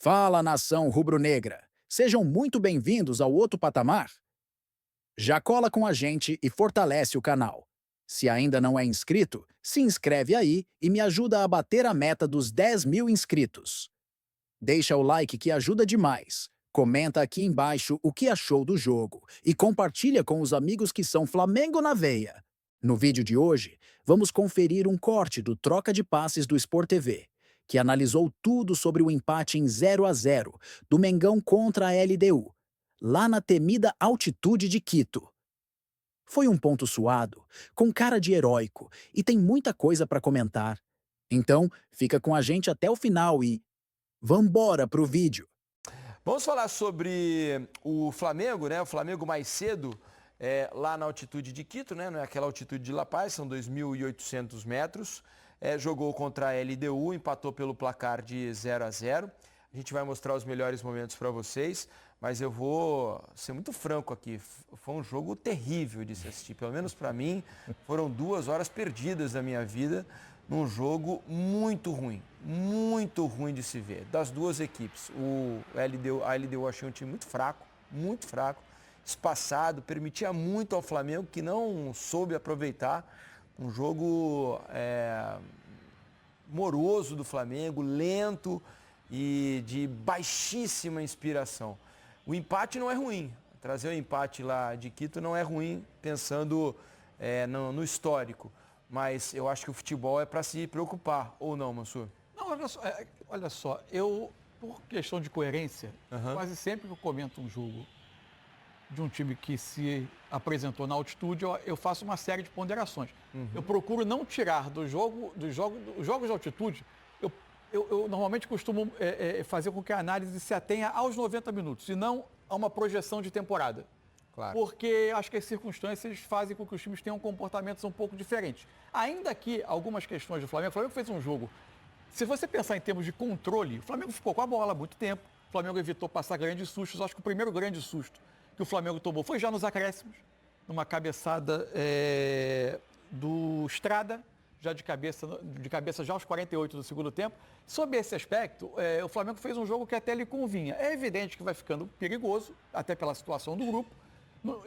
Fala, nação rubro-negra! Sejam muito bem-vindos ao Outro Patamar. Já cola com a gente e fortalece o canal. Se ainda não é inscrito, se inscreve aí e me ajuda a bater a meta dos 10 mil inscritos. Deixa o like que ajuda demais. Comenta aqui embaixo o que achou do jogo e compartilha com os amigos que são Flamengo na veia. No vídeo de hoje, vamos conferir um corte do Troca de Passes do Sport TV, que analisou tudo sobre o empate em 0-0 do Mengão contra a LDU, lá na temida altitude de Quito. Foi um ponto suado, com cara de heróico, e tem muita coisa para comentar. Então, fica com a gente até o final e vambora pro vídeo! Vamos falar sobre o Flamengo, né? O Flamengo mais cedo, lá na altitude de Quito, né? Não é aquela altitude de La Paz, são 2.800 metros. Jogou contra a LDU, empatou pelo placar de 0-0. A gente vai mostrar os melhores momentos para vocês, mas eu vou ser muito franco aqui. Foi um jogo terrível de se assistir, pelo menos para mim. Foram 2 horas perdidas da minha vida num jogo muito ruim de se ver, das duas equipes. A LDU achei um time muito fraco, espaçado, permitia muito ao Flamengo, que não soube aproveitar. Um jogo moroso do Flamengo, lento e de baixíssima inspiração. O empate não é ruim, trazer o empate lá de Quito não é ruim, pensando no histórico. Mas eu acho que o futebol é para se preocupar, ou não, Mansur? Não, olha só, eu, por questão de coerência, quase sempre que eu comento um jogo de um time que se apresentou na altitude, eu faço uma série de ponderações. Eu procuro não tirar dos jogos de altitude, eu normalmente costumo fazer com que a análise se atenha aos 90 minutos, e não a uma projeção de temporada. Claro. Porque acho que as circunstâncias fazem com que os times tenham comportamentos um pouco diferentes. Ainda que algumas questões do Flamengo, o Flamengo fez um jogo, se você pensar em termos de controle, o Flamengo ficou com a bola há muito tempo, o Flamengo evitou passar grandes sustos, acho que o primeiro grande susto que o Flamengo tomou foi já nos acréscimos, numa cabeçada do Strada, já de cabeça já aos 48 do segundo tempo. Sob esse aspecto, o Flamengo fez um jogo que até lhe convinha. É evidente que vai ficando perigoso, até pela situação do grupo,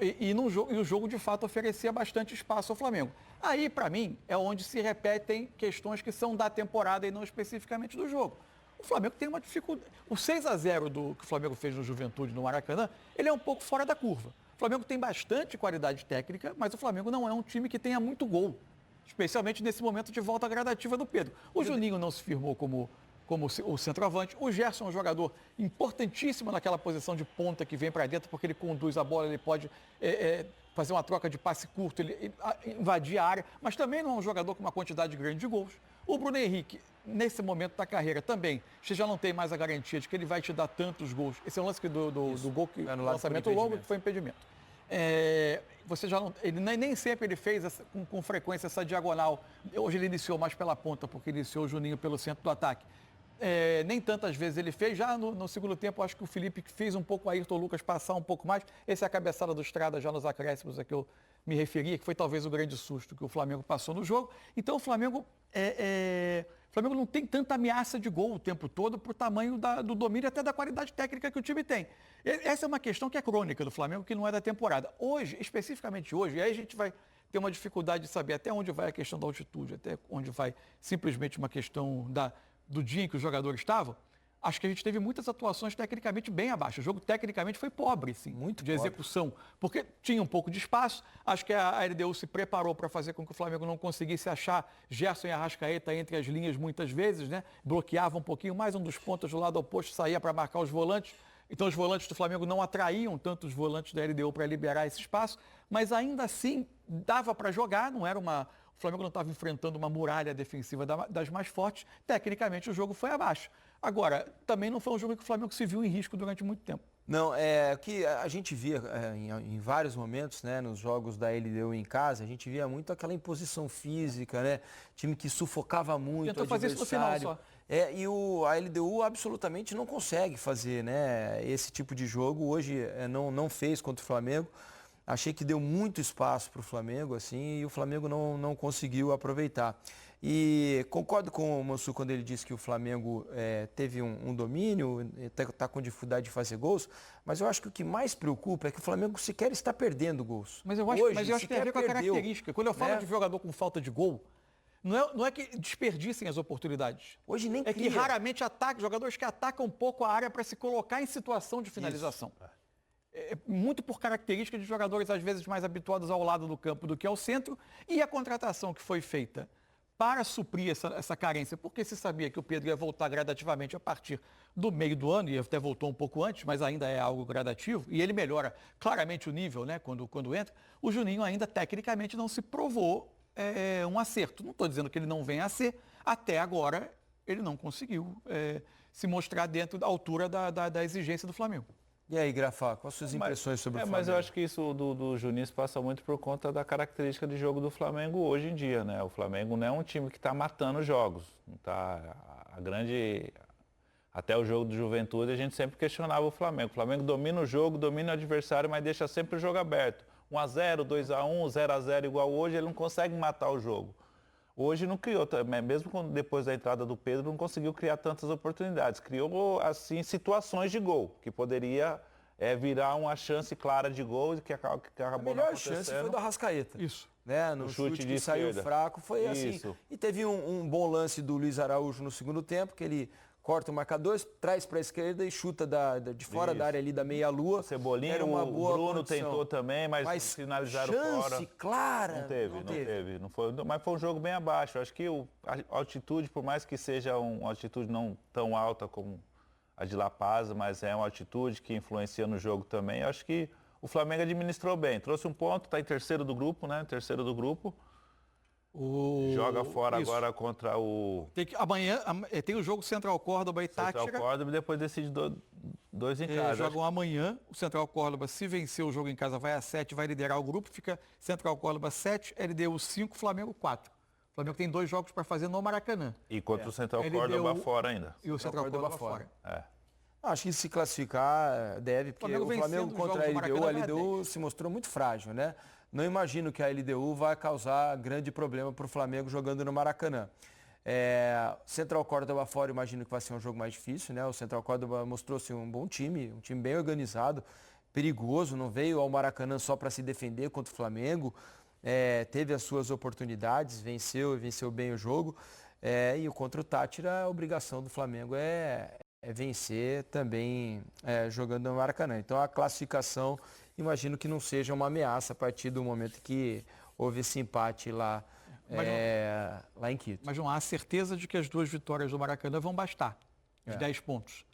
e o jogo, de fato, oferecia bastante espaço ao Flamengo. Aí, para mim, é onde se repetem questões que são da temporada e não especificamente do jogo. O Flamengo tem uma dificuldade. O 6-0 que o Flamengo fez no Juventude, no Maracanã, ele é um pouco fora da curva. O Flamengo tem bastante qualidade técnica, mas o Flamengo não é um time que tenha muito gol, especialmente nesse momento de volta gradativa do Pedro. O Juninho não se firmou como o centroavante. O Gerson é um jogador importantíssimo naquela posição de ponta que vem para dentro, porque ele conduz a bola, ele pode fazer uma troca de passe curto, ele invadir a área, mas também não é um jogador com uma quantidade grande de gols. O Bruno Henrique, nesse momento da carreira também, você já não tem mais a garantia de que ele vai te dar tantos gols. Esse é um lance do gol, no lançamento longo, que foi impedimento. Você já não, ele nem sempre ele fez com frequência essa diagonal. Hoje ele iniciou mais pela ponta, porque iniciou o Juninho pelo centro do ataque. Nem tantas vezes ele fez. Já no segundo tempo, acho que o Felipe fez um pouco o Ayrton Lucas passar um pouco mais. Essa é a cabeçada do Strada já nos acréscimos a que eu me referia, que foi talvez o grande susto que o Flamengo passou no jogo. Então o Flamengo não tem tanta ameaça de gol o tempo todo por tamanho do domínio e até da qualidade técnica que o time tem. Essa é uma questão que é crônica do Flamengo, que não é da temporada. Hoje, especificamente hoje, e aí a gente vai ter uma dificuldade de saber até onde vai a questão da altitude, até onde vai simplesmente uma questão do dia em que os jogadores estavam. Acho que a gente teve muitas atuações tecnicamente bem abaixo. O jogo tecnicamente foi pobre, sim, muito de execução, porque tinha um pouco de espaço. Acho que a LDU se preparou para fazer com que o Flamengo não conseguisse achar Gerson e Arrascaeta entre as linhas muitas vezes, né? Bloqueava um pouquinho mais, um dos pontas do lado oposto saía para marcar os volantes. Então os volantes do Flamengo não atraíam tanto os volantes da LDU para liberar esse espaço, mas ainda assim dava para jogar, não era uma... O Flamengo não estava enfrentando uma muralha defensiva das mais fortes. Tecnicamente, o jogo foi abaixo. Agora, também não foi um jogo que o Flamengo se viu em risco durante muito tempo. Não, que a gente via em vários momentos, né, nos jogos da LDU em casa, a gente via muito aquela imposição física, né? Time que sufocava muito Tentou o fazer isso no final adversário. só. A LDU absolutamente não consegue fazer, né, esse tipo de jogo. Hoje não fez contra o Flamengo. Achei que deu muito espaço para o Flamengo, assim, e o Flamengo não conseguiu aproveitar. E concordo com o Mansur quando ele disse que o Flamengo teve um domínio, está com dificuldade de fazer gols, mas eu acho que o que mais preocupa é que o Flamengo sequer está perdendo gols. Mas eu acho, Hoje, que tem a ver com a característica. Quando eu falo né? de jogador com falta de gol, não é que desperdicem as oportunidades. Hoje nem É que cria. raramente atacam, jogadores que atacam um pouco a área para se colocar em situação de finalização. É muito por característica de jogadores, às vezes, mais habituados ao lado do campo do que ao centro. E a contratação que foi feita para suprir essa carência, porque se sabia que o Pedro ia voltar gradativamente a partir do meio do ano, e até voltou um pouco antes, mas ainda é algo gradativo, e ele melhora claramente o nível, né, quando entra, o Juninho ainda tecnicamente não se provou um acerto. Não estou dizendo que ele não venha a ser, até agora ele não conseguiu se mostrar dentro da altura da exigência do Flamengo. E aí, Grafá, quais as suas impressões sobre o Flamengo? Mas eu acho que isso do Juninho passa muito por conta da característica de jogo do Flamengo hoje em dia, né? O Flamengo não é um time que está matando jogos. Até o jogo do Juventude a gente sempre questionava o Flamengo. O Flamengo domina o jogo, domina o adversário, mas deixa sempre o jogo aberto. 1-0, 2-1, 0-0 igual hoje, ele não consegue matar o jogo. Hoje não criou, mesmo depois da entrada do Pedro, não conseguiu criar tantas oportunidades. Criou, assim, situações de gol, que poderia virar uma chance clara de gol que acabou não acontecendo. A melhor chance foi do Arrascaeta. Isso. Né? No chute que saiu esquerda. fraco, foi Isso. assim. E teve um bom lance do Luiz Araújo no segundo tempo, que ele corta o marcador, traz para a esquerda e chuta de fora da área ali da meia-lua. Cebolinha, era uma o boa Bruno condição. tentou também, mas finalizaram chance fora. Clara. Não teve. Não foi, mas foi um jogo bem abaixo. Acho que a altitude, por mais que seja uma altitude não tão alta como a de La Paz, mas é uma altitude que influencia no jogo também. Acho que o Flamengo administrou bem. Trouxe um ponto, está em terceiro do grupo, né? Terceiro do grupo. Joga fora agora contra o Amanhã tem o jogo Central Córdoba e Central Táchira. Córdoba e depois decide dois em casa. Jogam amanhã. O Central Córdoba, se vencer o jogo em casa, vai a 7, vai liderar o grupo. Fica Central Córdoba 7, LDU 5, Flamengo 4. O Flamengo tem 2 jogos para fazer no Maracanã. E contra o Central LDU Córdoba fora ainda. E o Central Córdoba fora. Acho que se classificar deve, porque o Flamengo contra a LDU se mostrou muito frágil, né? Não imagino que a LDU vai causar grande problema para o Flamengo jogando no Maracanã. Central Córdoba fora, imagino que vai ser um jogo mais difícil, né? O Central Córdoba mostrou-se um bom time, um time bem organizado, perigoso, não veio ao Maracanã só para se defender contra o Flamengo, teve as suas oportunidades, venceu bem o jogo. E contra o Táchira, a obrigação do Flamengo é vencer também jogando no Maracanã. Então a classificação, imagino que não seja uma ameaça a partir do momento que houve esse empate lá em Quito. Mas não há certeza de que as 2 vitórias do Maracanã vão bastar, de 10 pontos.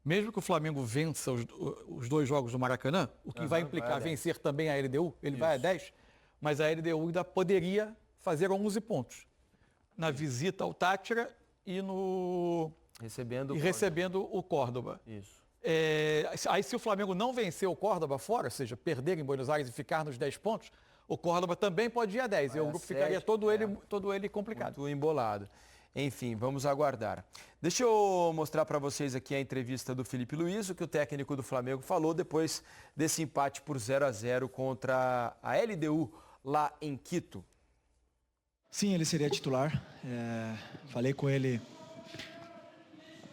Mesmo que o Flamengo vença os 2 jogos do Maracanã, o que vai implicar vencer também a LDU, ele vai a 10, mas a LDU ainda poderia fazer 11 pontos. Na visita ao Táchira e recebendo o Córdoba. Isso. Aí se o Flamengo não vencer o Córdoba fora, ou seja, perder em Buenos Aires e ficar nos 10 pontos, o Córdoba também pode ir a 10. E o grupo ficaria todo ele complicado. Muito embolado. Enfim, vamos aguardar. Deixa eu mostrar para vocês aqui a entrevista do Felipe Luiz, o que o técnico do Flamengo falou depois desse empate por 0-0 contra a LDU lá em Quito. Sim, ele seria titular. Falei com ele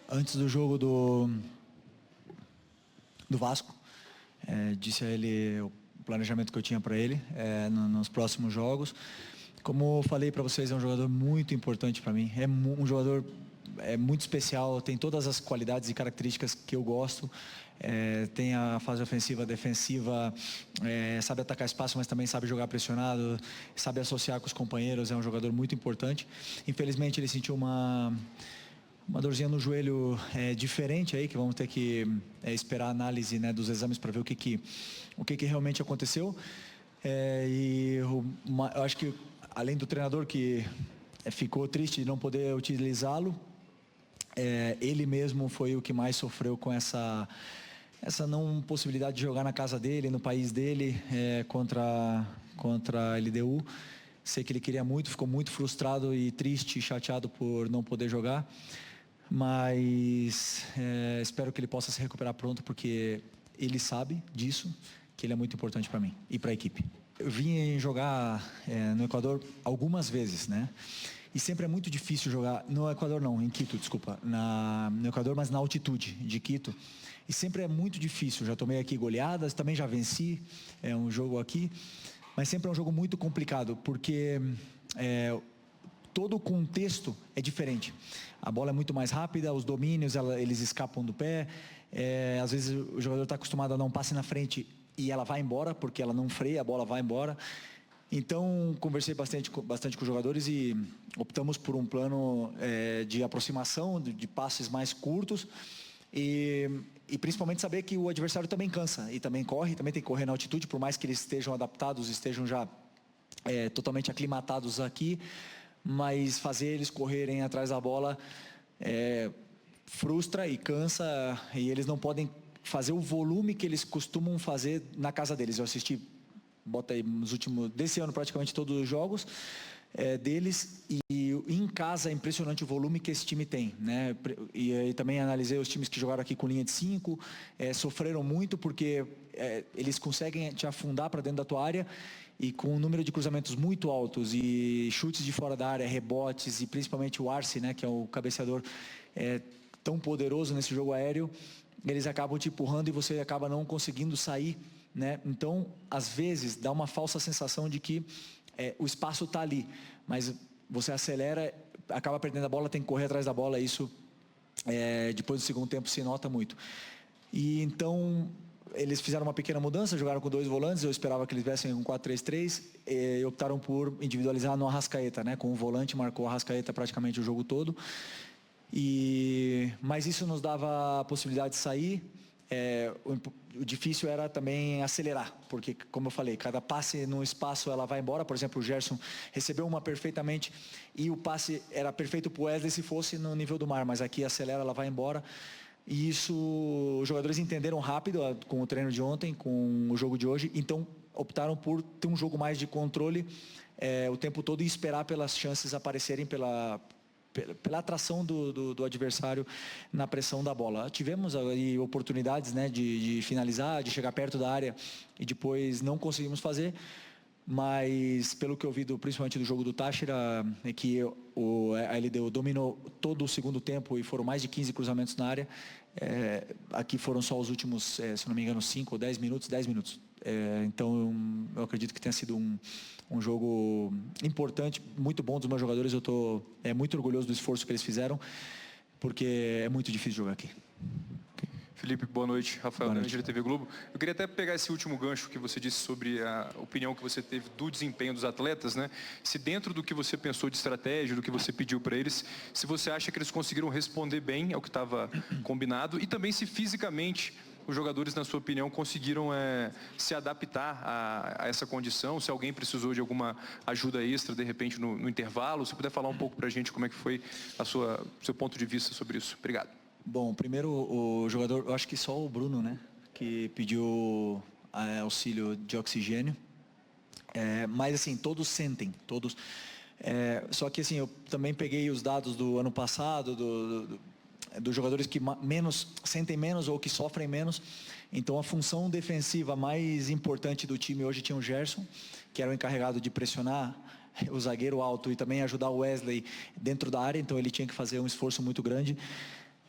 antes do jogo do Vasco. Disse a ele o planejamento que eu tinha para ele nos próximos jogos. Como falei para vocês, é um jogador muito importante para mim. É um jogador muito especial, tem todas as qualidades e características que eu gosto. Tem a fase ofensiva, defensiva, sabe atacar espaço, mas também sabe jogar pressionado, sabe associar com os companheiros, é um jogador muito importante. Infelizmente ele sentiu uma dorzinha no joelho diferente aí, que vamos ter que esperar a análise, né, dos exames para ver o que realmente aconteceu. Eu acho que além do treinador que ficou triste de não poder utilizá-lo, ele mesmo foi o que mais sofreu com essa não possibilidade de jogar na casa dele, no país dele, contra a LDU. Sei que ele queria muito, ficou muito frustrado e triste e chateado por não poder jogar, mas espero que ele possa se recuperar pronto, porque ele sabe disso, que ele é muito importante para mim e para a equipe. Eu vim jogar no Equador algumas vezes, né? E sempre é muito difícil jogar, no Equador não, em Quito, desculpa, no Equador, mas na altitude de Quito. E sempre é muito difícil, já tomei aqui goleadas, também já venci um jogo aqui, mas sempre é um jogo muito complicado, porque todo o contexto é diferente. A bola é muito mais rápida, os domínios, eles escapam do pé, às vezes o jogador está acostumado a dar um passe na frente e ela vai embora, porque ela não freia, a bola vai embora. Então, conversei bastante com os jogadores e optamos por um plano de aproximação, de passes mais curtos e principalmente saber que o adversário também cansa e também corre, também tem que correr na altitude, por mais que eles estejam adaptados, estejam já totalmente aclimatados aqui, mas fazer eles correrem atrás da bola frustra e cansa e eles não podem fazer o volume que eles costumam fazer na casa deles. Eu assisti, bota aí, desse ano praticamente todos os jogos deles e em casa é impressionante o volume que esse time tem, né? E aí também analisei os times que jogaram aqui com linha de 5, sofreram muito porque eles conseguem te afundar para dentro da tua área e com um número de cruzamentos muito altos e chutes de fora da área, rebotes e principalmente o Arce, né, que é o cabeceador tão poderoso nesse jogo aéreo, eles acabam te empurrando e você acaba não conseguindo sair, né? Então, às vezes, dá uma falsa sensação de que o espaço está ali, mas você acelera, acaba perdendo a bola, tem que correr atrás da bola, isso depois do segundo tempo se nota muito. E então eles fizeram uma pequena mudança, jogaram com 2 volantes, eu esperava que eles viessem com 4-3-3 e optaram por individualizar no Arrascaeta, né? Com o volante, marcou o Arrascaeta praticamente o jogo todo. Mas isso nos dava a possibilidade de sair. O difícil era também acelerar, porque, como eu falei, cada passe no espaço ela vai embora. Por exemplo, o Gerson recebeu uma perfeitamente e o passe era perfeito para o Wesley se fosse no nível do mar, mas aqui acelera, ela vai embora. E isso os jogadores entenderam rápido com o treino de ontem, com o jogo de hoje, então optaram por ter um jogo mais de controle o tempo todo e esperar pelas chances aparecerem pela atração do adversário na pressão da bola. Tivemos aí oportunidades, né, de finalizar, de chegar perto da área e depois não conseguimos fazer, mas pelo que eu vi principalmente do jogo do Táchira, é que a LDU dominou todo o segundo tempo e foram mais de 15 cruzamentos na área. Aqui foram só os últimos, se não me engano, 5 ou 10 minutos, 10 minutos. Então eu acredito que tenha sido um jogo importante, muito bom dos meus jogadores. Eu estou muito orgulhoso do esforço que eles fizeram, porque é muito difícil jogar aqui. Felipe, boa noite. Rafael, da TV Globo. Eu queria até pegar esse último gancho que você disse sobre a opinião que você teve do desempenho dos atletas, né? Se dentro do que você pensou de estratégia, do que você pediu para eles, se você acha que eles conseguiram responder bem ao que estava combinado e também se fisicamente os jogadores, na sua opinião, conseguiram se adaptar a essa condição, se alguém precisou de alguma ajuda extra, de repente, no intervalo. Se puder falar um pouco para a gente como é que foi seu ponto de vista sobre isso. Obrigado. Bom, primeiro o jogador, eu acho que só o Bruno, né, que pediu auxílio de oxigênio, mas assim, todos sentem, todos, só que assim, eu também peguei os dados do ano passado, dos jogadores que sentem menos ou que sofrem menos, então a função defensiva mais importante do time hoje tinha o Gerson, que era o encarregado de pressionar o zagueiro alto e também ajudar o Wesley dentro da área, então ele tinha que fazer um esforço muito grande.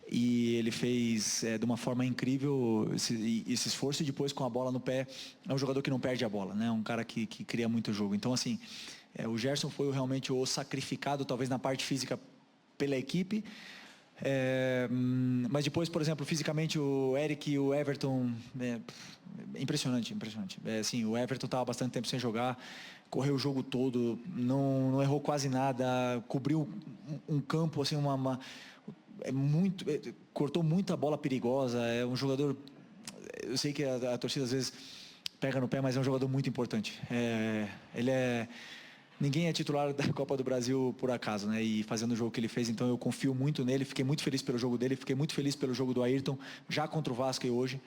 E ele fez de uma forma incrível esse esforço e depois com a bola no pé, é um jogador que não perde a bola, né? Um cara que cria muito jogo. Então assim, o Gerson foi realmente o sacrificado talvez na parte física pela equipe, mas depois, por exemplo, fisicamente o Eric e o Everton, impressionante. Assim, o Everton estava bastante tempo sem jogar, correu o jogo todo, não errou quase nada, cobriu um campo assim, cortou muita bola perigosa, é um jogador, eu sei que a torcida às vezes pega no pé, mas é um jogador muito importante. Ninguém é titular da Copa do Brasil por acaso, né? E fazendo o jogo que ele fez, então eu confio muito nele, fiquei muito feliz pelo jogo dele, fiquei muito feliz pelo jogo do Ayrton, já contra o Vasco e hoje.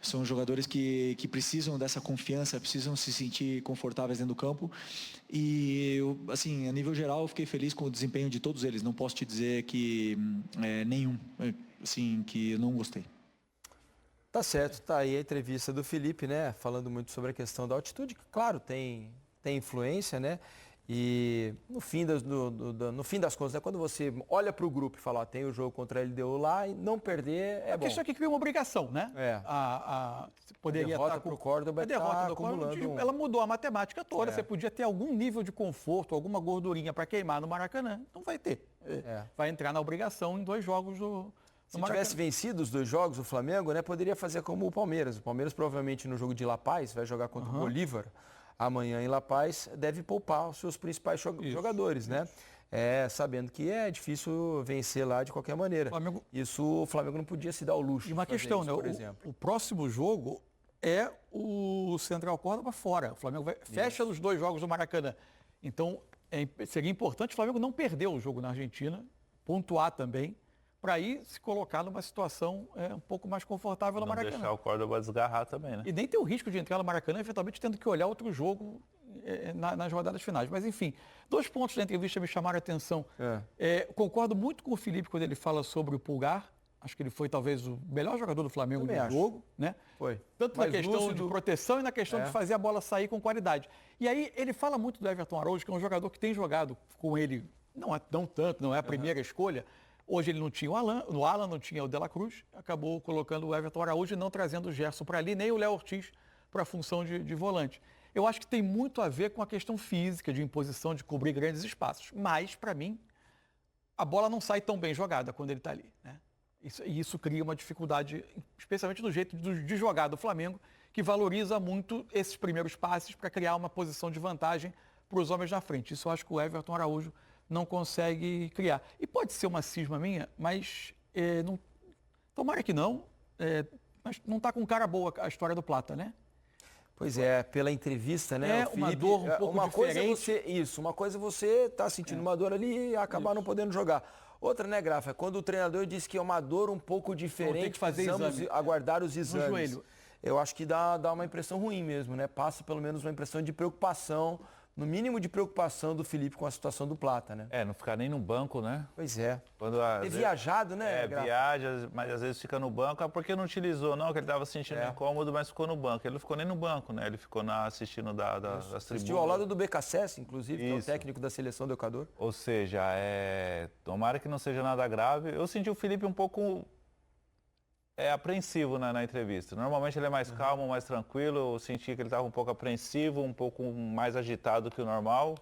São jogadores que precisam dessa confiança, precisam se sentir confortáveis dentro do campo. E, assim, a nível geral, eu fiquei feliz com o desempenho de todos eles. Não posso te dizer que nenhum, assim, que eu não gostei. Tá certo, tá aí a entrevista do Felipe, né? Falando muito sobre a questão da altitude, que, claro, tem influência, né? E no fim das contas, né, quando você olha para o grupo e fala, ó, tem o jogo contra a LDU lá, e não perder é A bom. questão é que cria uma obrigação, né? É. Poderia A derrota estar com pro Córdoba a derrota tá do Córdoba, acumulando ela mudou a matemática toda. É. Você podia ter algum nível de conforto, alguma gordurinha para queimar no Maracanã. Não vai ter. Vai entrar na obrigação em 2 jogos do Se tivesse vencido os 2 jogos, o Flamengo, né, poderia fazer como o Palmeiras. O Palmeiras provavelmente no jogo de La Paz vai jogar contra o Bolívar amanhã em La Paz, deve poupar os seus principais jogadores, né? Sabendo que é difícil vencer lá de qualquer maneira. Isso o Flamengo não podia se dar o luxo. E uma de fazer questão, isso, né? por exemplo. O próximo jogo é o Central Córdoba fora. O Flamengo fecha os 2 jogos do Maracanã. Então, seria importante o Flamengo não perder o jogo na Argentina, pontuar também, para aí se colocar numa situação um pouco mais confortável no Não Maracanã. deixar o Córdoba desgarrar também, né? E nem ter o risco de entrar no Maracanã, eventualmente tendo que olhar outro jogo nas rodadas finais. Mas, enfim, 2 pontos da entrevista me chamaram a atenção. Concordo muito com o Felipe quando ele fala sobre o Pulgar. Acho que ele foi talvez o melhor jogador do Flamengo Também no acho. jogo, né? Foi. Tanto Mais na questão lúcido. de proteção e na questão de fazer a bola sair com qualidade. E aí ele fala muito do Everton Araújo, que é um jogador que tem jogado com ele, não tanto, não é a primeira escolha. Hoje ele não tinha o Alan não tinha o De La Cruz, acabou colocando o Everton Araújo e não trazendo o Gerson para ali, nem o Léo Ortiz para a função de volante. Eu acho que tem muito a ver com a questão física, de imposição, de cobrir grandes espaços. Mas, para mim, a bola não sai tão bem jogada quando ele está ali, né? Isso cria uma dificuldade, especialmente no jeito de jogar do Flamengo, que valoriza muito esses primeiros passes para criar uma posição de vantagem para os homens na frente. Isso eu acho que o Everton Araújo não consegue criar. E pode ser uma cisma minha, mas tomara que não. Mas não está com cara boa a história do Plata, né? Pois é, pela entrevista, né? É uma dor um pouco diferente. Uma coisa é você tá sentindo uma dor ali e acabar não podendo jogar. Outra, né, Grafa, quando o treinador diz que é uma dor um pouco diferente, tem que fazer precisamos exame. aguardar os exames. No joelho. Eu acho que dá uma impressão ruim mesmo, né? Passa pelo menos uma impressão de preocupação, no mínimo de preocupação do Felipe com a situação do Plata, né? Não ficar nem no banco, né? Pois é. Ter viajado, né, Grafa? Viaja, mas às vezes fica no banco. Por que não utilizou? Não, que ele estava se sentindo incômodo, mas ficou no banco. Ele não ficou nem no banco, né? Ele ficou assistindo das tribunas. Assistiu ao lado do BKSS, inclusive, que é o técnico da seleção do Equador. Ou seja, tomara que não seja nada grave. Eu senti o Felipe um pouco apreensivo na entrevista. Normalmente ele é mais calmo, mais tranquilo. Eu senti que ele estava um pouco apreensivo, um pouco mais agitado que o normal.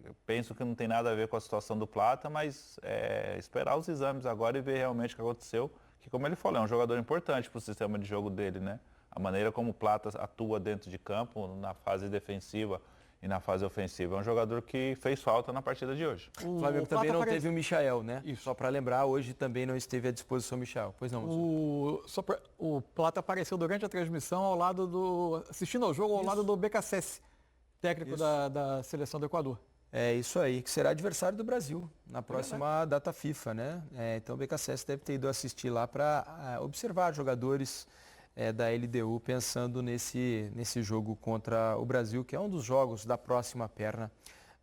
Eu penso que não tem nada a ver com a situação do Plata, mas esperar os exames agora e ver realmente o que aconteceu. Que, como ele falou, é um jogador importante para o sistema de jogo dele, né? A maneira como o Plata atua dentro de campo, na fase defensiva e na fase ofensiva. É um jogador que fez falta na partida de hoje. O Flamengo também não teve o Michael, né? Isso. Só para lembrar, hoje também não esteve à disposição o Michael. Pois não, o Plata apareceu durante a transmissão assistindo ao jogo ao lado do BKSS, técnico da seleção do Equador. É isso aí, que será adversário do Brasil na próxima data FIFA, né? Então o BKSS deve ter ido assistir lá para observar jogadores da LDU pensando nesse jogo contra o Brasil, que é um dos jogos da próxima perna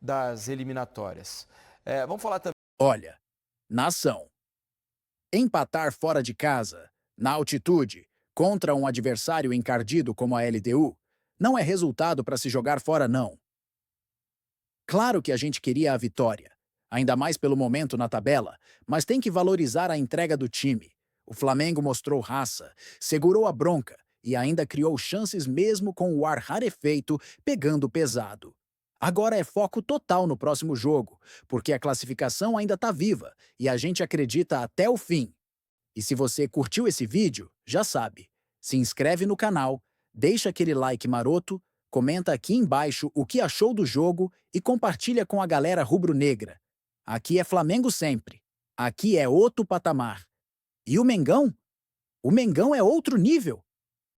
das eliminatórias. Vamos falar também. Olha, nação. Empatar fora de casa, na altitude, contra um adversário encardido como a LDU, não é resultado para se jogar fora, não. Claro que a gente queria a vitória, ainda mais pelo momento na tabela, mas tem que valorizar a entrega do time. O Flamengo mostrou raça, segurou a bronca e ainda criou chances mesmo com o ar rarefeito pegando pesado. Agora é foco total no próximo jogo, porque a classificação ainda tá viva e a gente acredita até o fim. E se você curtiu esse vídeo, já sabe, se inscreve no canal, deixa aquele like maroto, comenta aqui embaixo o que achou do jogo e compartilha com a galera rubro-negra. Aqui é Flamengo sempre. Aqui é outro patamar. E o Mengão? O Mengão é outro nível.